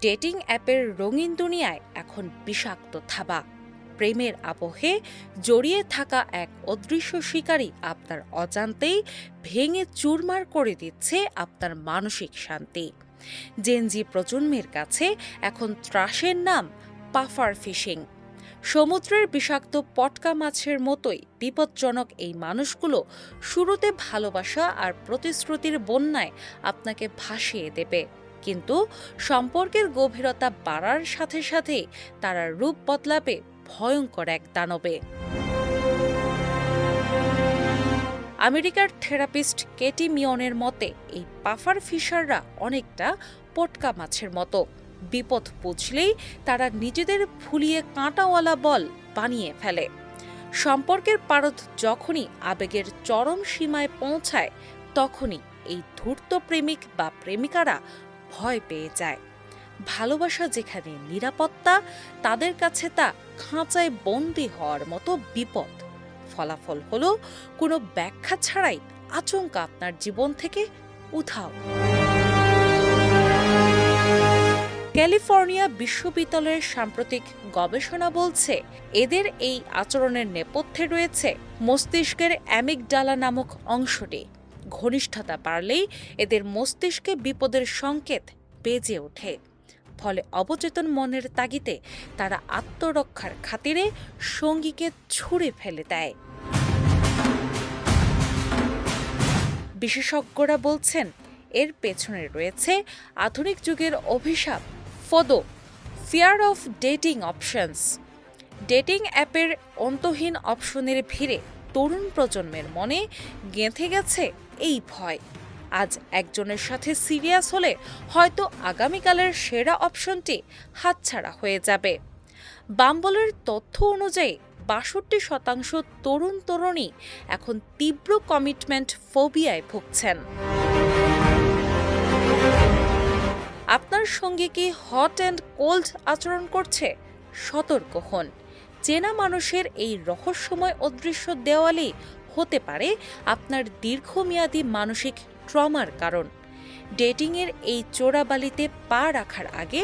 Dating অ্যাপের রঙিন দুনিয়ায় এখন বিষাক্ত থাবা। প্রেমের আবহে জড়িয়ে থাকা এক অদৃশ্য শিকারী আপনার অজান্তেই ভেঙে চুরমার করে দিচ্ছে আপনার মানসিক শান্তি। জেনজি প্রজন্মের কাছে এখন ত্রাসের নাম পাফার ফিশিং। সমুদ্রের বিষাক্ত পটকা মাছের মতোই বিপজ্জনক এই মানুষগুলো শুরুতে ভালোবাসা আর প্রতিশ্রুতির বন্যায় আপনাকে ভাসিয়ে দেবে, কিন্তু সম্পর্কের গভীরতা বাড়ার সাথে সাথে তারা রূপ বদলাবে ভয়ঙ্কর এক দানবে। আমেরিকার থেরাপিস্ট কেটি মিয়নের মতে এই পাফার ফিশাররা অনেকটা পটকা মাছের মতো। বিপদ বুঝলেই তারা নিজেদের ফুলিয়ে কাঁটাওয়ালা বল বানিয়ে ফেলে। সম্পর্কের পারদ যখনই আবেগের চরম সীমায় পৌঁছায়, তখনই এই ধূর্ত প্রেমিক বা প্রেমিকারা ভয় পেয়ে যায়। ভালোবাসা যেখানে নিরাপত্তা, তাদের কাছে তা খাঁচায় বন্দী হওয়ার মতো বিপদ। ফলাফল হলো কোনো ব্যাখ্যা ছাড়াই আচমকা আপনার জীবন থেকে উধাও। ক্যালিফোর্নিয়া বিশ্ববিদ্যালয়ের সাম্প্রতিক গবেষণা বলছে, এদের এই আচরণের নেপথ্যে রয়েছে মস্তিষ্কের অ্যামিগডালা নামক অংশটি। ঘনিষ্ঠতা বাড়লেই এদের মস্তিষ্কে বিপদের সংকেত বেজে ওঠে। ফলে অবচেতন মনের তাগিদে তারা আত্মরক্ষার খাতিরে সঙ্গীকে ছুঁড়ে ফেলে দেয়। বিশেষজ্ঞরা বলছেন, এর পেছনে রয়েছে আধুনিক যুগের অভিশাপ FODO, fear of dating options. Dating অ্যাপের অন্তহীন অপশনের ভিড়ে তরুণ প্রজন্মের মনে গেঁথে গেছে এই ভয়। আজ একজনের সাথে সিরিয়াস হলে হয়তো আগামীকালের সেরা অপশনটি হাতছাড়া হয়ে যাবে। বাম্বলের তথ্য অনুযায়ী ৬২% তরুণ তরুণী এখন তীব্র কমিটমেন্ট ফোবিয়ায় ভুগছেন। আপনার সঙ্গে কি হট অ্যান্ড কোল্ড আচরণ করছে? সতর্ক হন। চেনা মানুষের এই রহস্যময় অদৃশ্য দেওয়ালই হতে পারে আপনার দীর্ঘমেয়াদী মানসিক ট্রমার কারণ। ডেটিংয়ের এই চোরাবালিতে পা রাখার আগে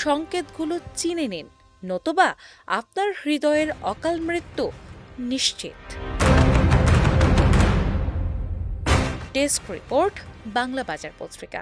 সংকেতগুলো চিনে নিন, নতুবা আপনার হৃদয়ের অকাল মৃত্যু নিশ্চিত। ডেস্ক রিপোর্ট, বাংলা বাজার পত্রিকা।